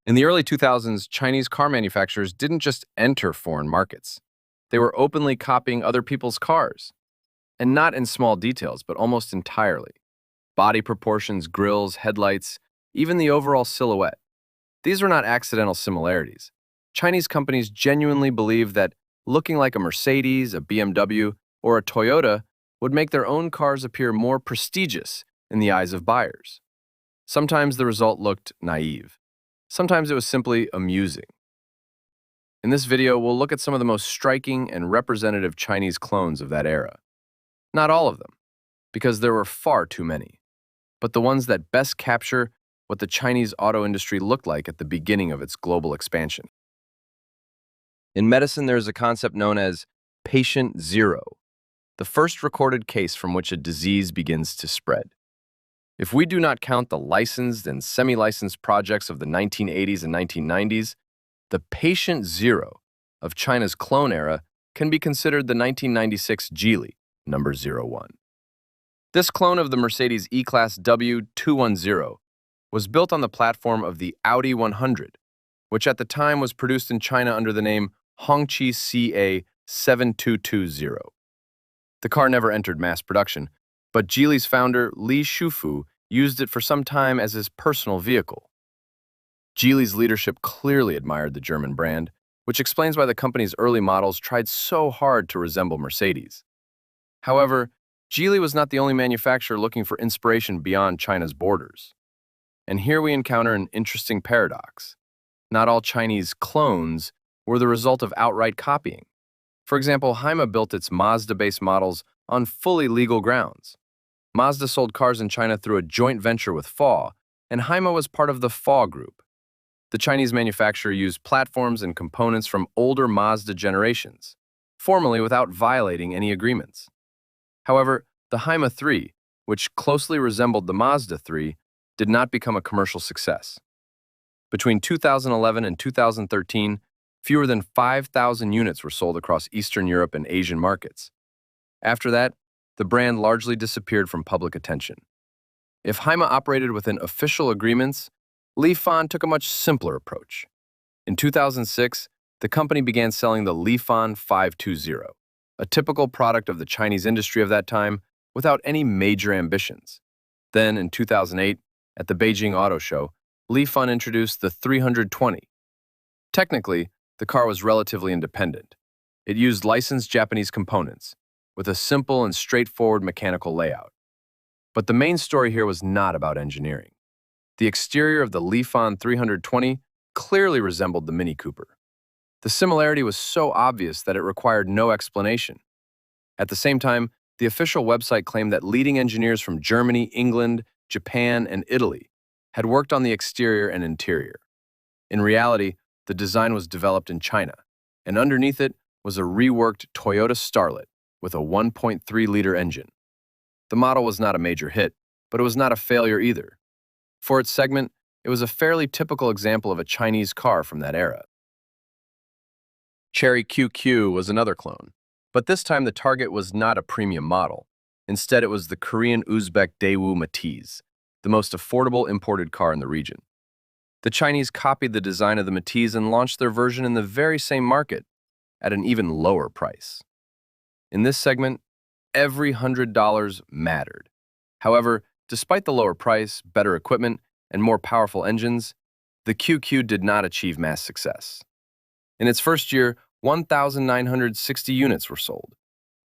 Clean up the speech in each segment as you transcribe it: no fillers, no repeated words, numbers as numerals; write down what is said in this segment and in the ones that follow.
In the early 2000s, Chinese car manufacturers didn't just enter foreign markets. They were openly copying other people's cars, and not in small details, but almost entirely. Body proportions, grills, headlights, even the overall silhouette. These were not accidental similarities. Chinese companies genuinely believed that looking like a Mercedes, a BMW, or a Toyota would make their own cars appear more prestigious in the eyes of buyers. Sometimes the result looked naive. Sometimes it was simply amusing. In this video, we'll look at some of the most striking and representative Chinese clones of that era. Not all of them, because there were far too many, but the ones that best capture what the Chinese auto industry looked like at the beginning of its global expansion. In medicine, there is a concept known as patient zero, the first recorded case from which a disease begins to spread. If we do not count the licensed and semi-licensed projects of the 1980s and 1990s, the patient zero of China's clone era can be considered the 1996 Geely, number 01. This clone of the Mercedes E-Class W210 was built on the platform of the Audi 100, which at the time was produced in China under the name Hongqi CA7220. The car never entered mass production, but Geely's founder Li Shufu used it for some time as his personal vehicle. Geely's leadership clearly admired the German brand, which explains why the company's early models tried so hard to resemble Mercedes. However, Geely was not the only manufacturer looking for inspiration beyond China's borders. And here we encounter an interesting paradox. Not all Chinese clones were the result of outright copying. For example, Haima built its Mazda-based models on fully legal grounds. Mazda sold cars in China through a joint venture with FAW, and Haima was part of the FAW group. The Chinese manufacturer used platforms and components from older Mazda generations, formally without violating any agreements. However, the Haima 3, which closely resembled the Mazda 3, did not become a commercial success. Between 2011 and 2013, fewer than 5,000 units were sold across Eastern Europe and Asian markets. After that, the brand largely disappeared from public attention. If Haima operated within official agreements, Lifan took a much simpler approach. In 2006, the company began selling the Lifan 520, a typical product of the Chinese industry of that time, without any major ambitions. Then, in 2008, at the Beijing Auto Show, Lifan introduced the 320. Technically, the car was relatively independent. It used licensed Japanese components, with a simple and straightforward mechanical layout. But the main story here was not about engineering. The exterior of the Lifan 320 clearly resembled the Mini Cooper. The similarity was so obvious that it required no explanation. At the same time, the official website claimed that leading engineers from Germany, England, Japan, and Italy had worked on the exterior and interior. In reality, the design was developed in China, and underneath it was a reworked Toyota Starlet with a 1.3-liter engine. The model was not a major hit, but it was not a failure either. For its segment, it was a fairly typical example of a Chinese car from that era. Chery QQ was another clone, but this time the target was not a premium model. Instead, it was the Korean-Uzbek Daewoo Matiz, the most affordable imported car in the region. The Chinese copied the design of the Matiz and launched their version in the very same market at an even lower price. In this segment, every $100 mattered. However, despite the lower price, better equipment, and more powerful engines, the QQ did not achieve mass success. In its first year, 1,960 units were sold.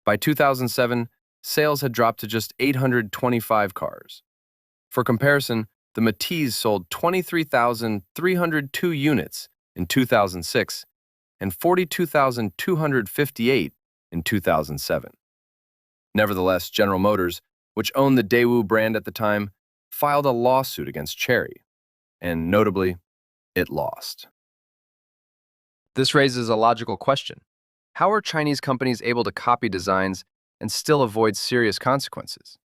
By 2007, sales had dropped to just 825 cars. For comparison, the Matiz sold 23,302 units in 2006 and 42,258 in 2007. Nevertheless, General Motors, which owned the Daewoo brand at the time, filed a lawsuit against Chery, and notably, it lost. This raises a logical question. How are Chinese companies able to copy designs and still avoid serious consequences?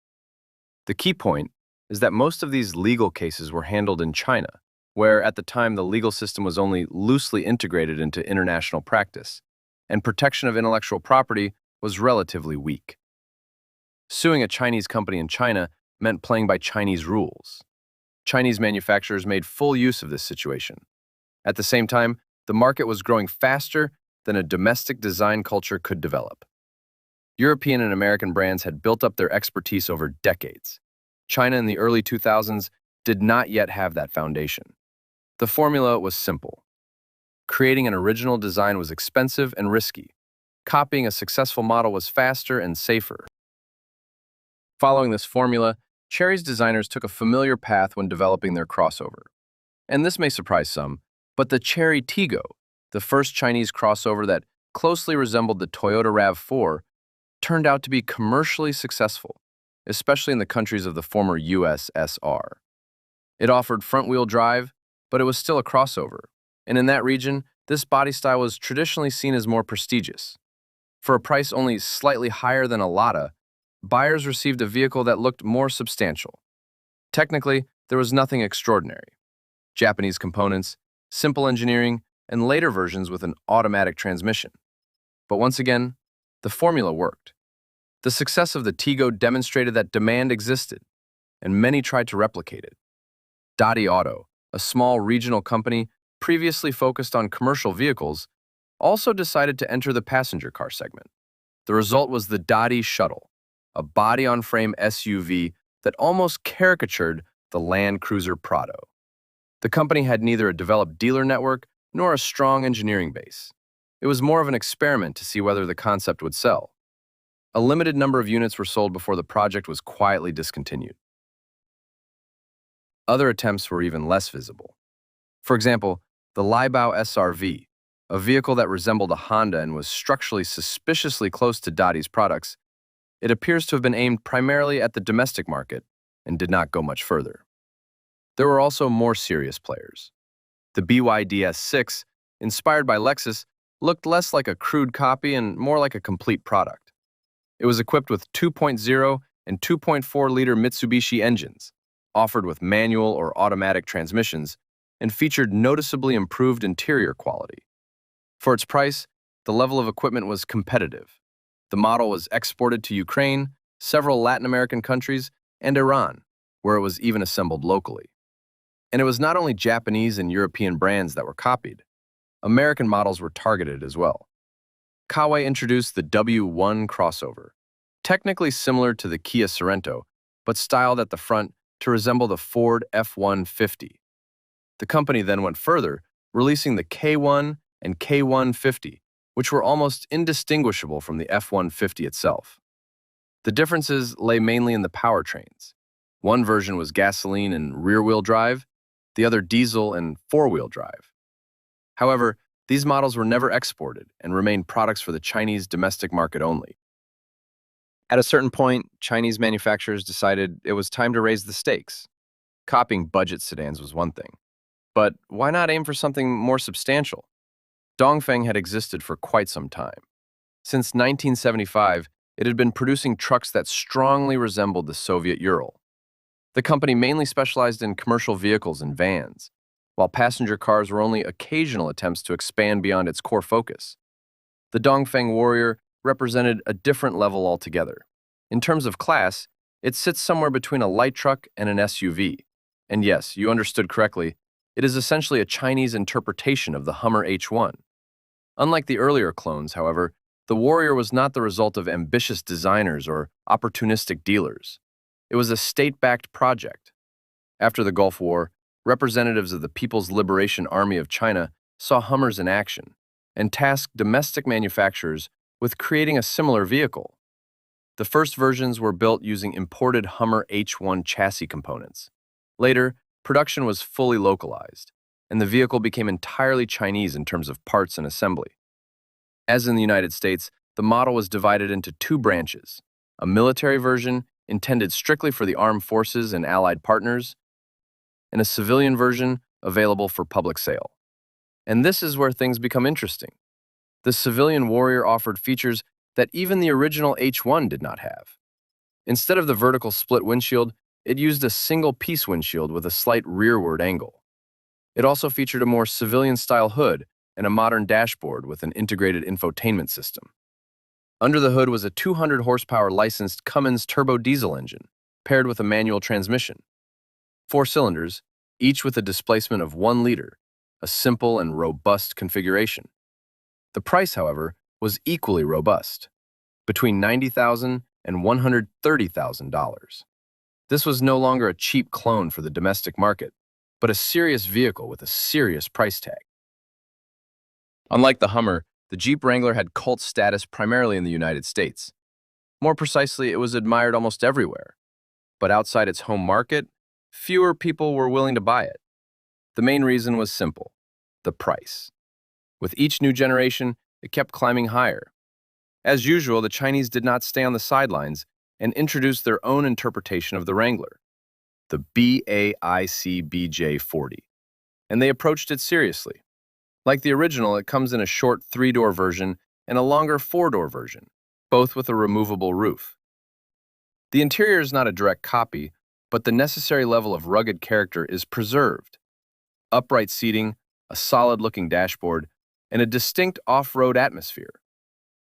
The key point is that most of these legal cases were handled in China, where at the time the legal system was only loosely integrated into international practice, and protection of intellectual property was relatively weak. Suing a Chinese company in China meant playing by Chinese rules. Chinese manufacturers made full use of this situation. At the same time, the market was growing faster than a domestic design culture could develop. European and American brands had built up their expertise over decades. China in the early 2000s did not yet have that foundation. The formula was simple. Creating an original design was expensive and risky. Copying a successful model was faster and safer. Following this formula, Chery's designers took a familiar path when developing their crossover. And this may surprise some, but the Chery Tiggo, the first Chinese crossover that closely resembled the Toyota RAV4, turned out to be commercially successful, especially in the countries of the former USSR. It offered front-wheel drive, but it was still a crossover, and in that region, this body style was traditionally seen as more prestigious. For a price only slightly higher than a Lada, buyers received a vehicle that looked more substantial. Technically, there was nothing extraordinary. Japanese components, simple engineering, and later versions with an automatic transmission. But once again, the formula worked. The success of the Tiggo demonstrated that demand existed, and many tried to replicate it. Dadi Auto, a small regional company previously focused on commercial vehicles, also decided to enter the passenger car segment. The result was the Dadi Shuttle, a body-on-frame SUV that almost caricatured the Land Cruiser Prado. The company had neither a developed dealer network nor a strong engineering base. It was more of an experiment to see whether the concept would sell. A limited number of units were sold before the project was quietly discontinued. Other attempts were even less visible. For example, the Libao SRV, a vehicle that resembled a Honda and was structurally suspiciously close to Dadi's products, it appears to have been aimed primarily at the domestic market and did not go much further. There were also more serious players. The BYD S6, inspired by Lexus, looked less like a crude copy and more like a complete product. It was equipped with 2.0 and 2.4-liter Mitsubishi engines, offered with manual or automatic transmissions, and featured noticeably improved interior quality. For its price, the level of equipment was competitive. The model was exported to Ukraine, several Latin American countries, and Iran, where it was even assembled locally. And it was not only Japanese and European brands that were copied. American models were targeted as well. Kawai introduced the W1 crossover, technically similar to the Kia Sorento, but styled at the front to resemble the Ford F-150. The company then went further, releasing the K1 and K150, which were almost indistinguishable from the F-150 itself. The differences lay mainly in the powertrains. One version was gasoline and rear-wheel drive, the other diesel and four-wheel drive. However, these models were never exported and remained products for the Chinese domestic market only. At a certain point, Chinese manufacturers decided it was time to raise the stakes. Copying budget sedans was one thing, but why not aim for something more substantial? Dongfeng had existed for quite some time. Since 1975, it had been producing trucks that strongly resembled the Soviet Ural. The company mainly specialized in commercial vehicles and vans, while passenger cars were only occasional attempts to expand beyond its core focus. The Dongfeng Warrior represented a different level altogether. In terms of class, it sits somewhere between a light truck and an SUV. And yes, you understood correctly, it is essentially a Chinese interpretation of the Hummer H1. Unlike the earlier clones, however, the Warrior was not the result of ambitious designers or opportunistic dealers. It was a state-backed project. After the Gulf War, representatives of the People's Liberation Army of China saw Hummers in action and tasked domestic manufacturers with creating a similar vehicle. The first versions were built using imported Hummer H1 chassis components. Later, production was fully localized, and the vehicle became entirely Chinese in terms of parts and assembly. As in the United States, the model was divided into two branches: a military version intended strictly for the armed forces and allied partners, and a civilian version available for public sale. And this is where things become interesting. The civilian Warrior offered features that even the original H1 did not have. Instead of the vertical split windshield, it used a single-piece windshield with a slight rearward angle. It also featured a more civilian-style hood and a modern dashboard with an integrated infotainment system. Under the hood was a 200-horsepower licensed Cummins turbo diesel engine, paired with a manual transmission. 4 cylinders, each with a displacement of 1 liter, a simple and robust configuration. The price, however, was equally robust, between $90,000 and $130,000. This was no longer a cheap clone for the domestic market, but a serious vehicle with a serious price tag. Unlike the Hummer, the Jeep Wrangler had cult status primarily in the United States. More precisely, it was admired almost everywhere. But outside its home market, fewer people were willing to buy it. The main reason was simple: the price. With each new generation, it kept climbing higher. As usual, the Chinese did not stay on the sidelines and introduced their own interpretation of the Wrangler, the BAIC BJ40, and they approached it seriously. Like the original, it comes in a short 3-door version and a longer 4-door version, both with a removable roof. The interior is not a direct copy, but the necessary level of rugged character is preserved. Upright seating, a solid-looking dashboard, and a distinct off-road atmosphere.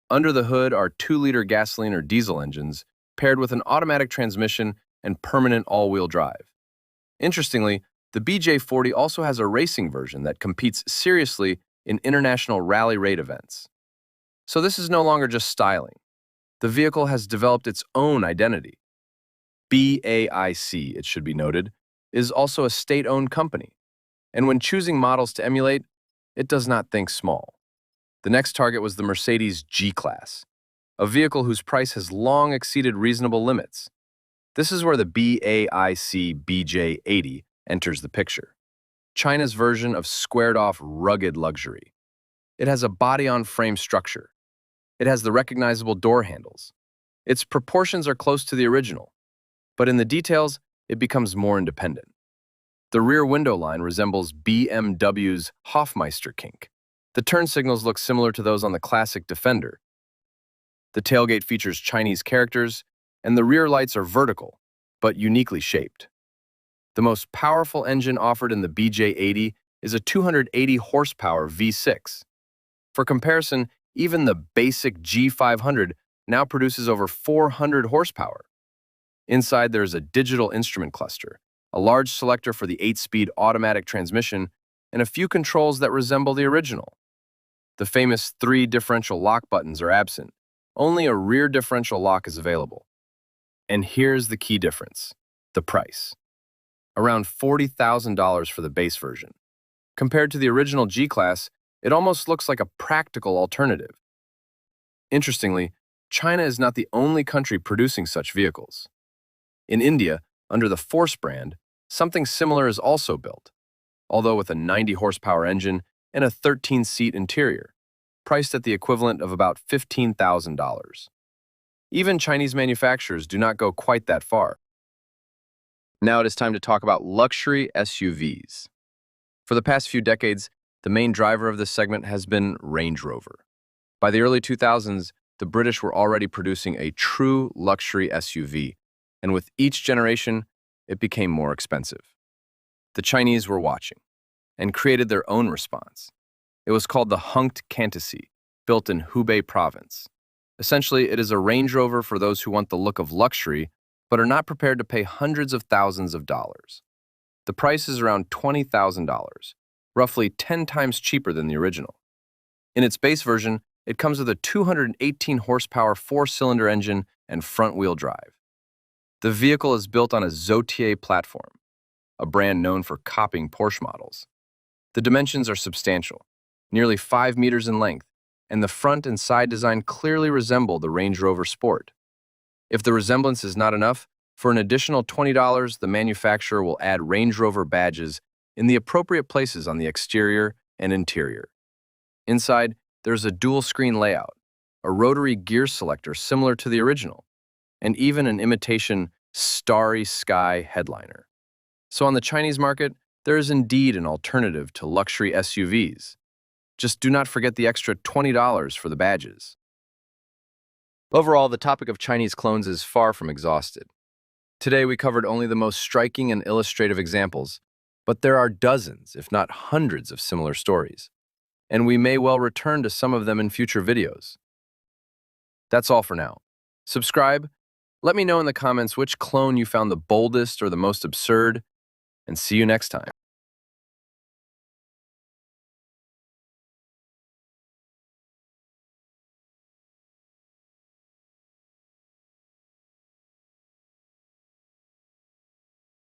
Under the hood are 2-liter gasoline or diesel engines, paired with an automatic transmission and permanent all-wheel drive. Interestingly, the BJ40 also has a racing version that competes seriously in international rally raid events. So this is no longer just styling. The vehicle has developed its own identity. BAIC, it should be noted, is also a state-owned company, and when choosing models to emulate, it does not think small. The next target was the Mercedes G-Class, a vehicle whose price has long exceeded reasonable limits. This is where the BAIC BJ80 enters the picture. China's version of squared-off rugged luxury. It has a body-on-frame structure. It has the recognizable door handles. Its proportions are close to the original, but in the details, it becomes more independent. The rear window line resembles BMW's Hofmeister kink. The turn signals look similar to those on the classic Defender. The tailgate features Chinese characters, and the rear lights are vertical, but uniquely shaped. The most powerful engine offered in the BJ80 is a 280 horsepower V6. For comparison, even the basic G500 now produces over 400 horsepower. Inside, there is a digital instrument cluster, a large selector for the 8-speed automatic transmission, and a few controls that resemble the original. The famous 3 differential lock buttons are absent. Only a rear differential lock is available. And here's the key difference: the price. Around $40,000 for the base version. Compared to the original G-Class, it almost looks like a practical alternative. Interestingly, China is not the only country producing such vehicles. In India, under the Force brand, something similar is also built, although with a 90 horsepower engine and a 13-seat interior, priced at the equivalent of about $15,000. Even Chinese manufacturers do not go quite that far. Now it is time to talk about luxury SUVs. For the past few decades, the main driver of this segment has been Range Rover. By the early 2000s, the British were already producing a true luxury SUV, and with each generation, it became more expensive. The Chinese were watching and created their own response. It was called the Hunked Cantasy, built in Hubei province. Essentially, it is a Range Rover for those who want the look of luxury but are not prepared to pay hundreds of thousands of dollars. The price is around $20,000, roughly 10 times cheaper than the original. In its base version, it comes with a 218 horsepower 4-cylinder engine and front-wheel drive. The vehicle is built on a Zotier platform, a brand known for copying Porsche models. The dimensions are substantial, nearly 5 meters in length, and the front and side design clearly resemble the Range Rover Sport. If the resemblance is not enough, for an additional $20, the manufacturer will add Range Rover badges in the appropriate places on the exterior and interior. Inside, there's a dual-screen layout, a rotary gear selector similar to the original, and even an imitation starry sky headliner. So on the Chinese market, there is indeed an alternative to luxury SUVs. Just do not forget the extra $20 for the badges. Overall, the topic of Chinese clones is far from exhausted. Today, we covered only the most striking and illustrative examples, but there are dozens, if not hundreds, of similar stories, and we may well return to some of them in future videos. That's all for now. Subscribe, let me know in the comments which clone you found the boldest or the most absurd, and see you next time.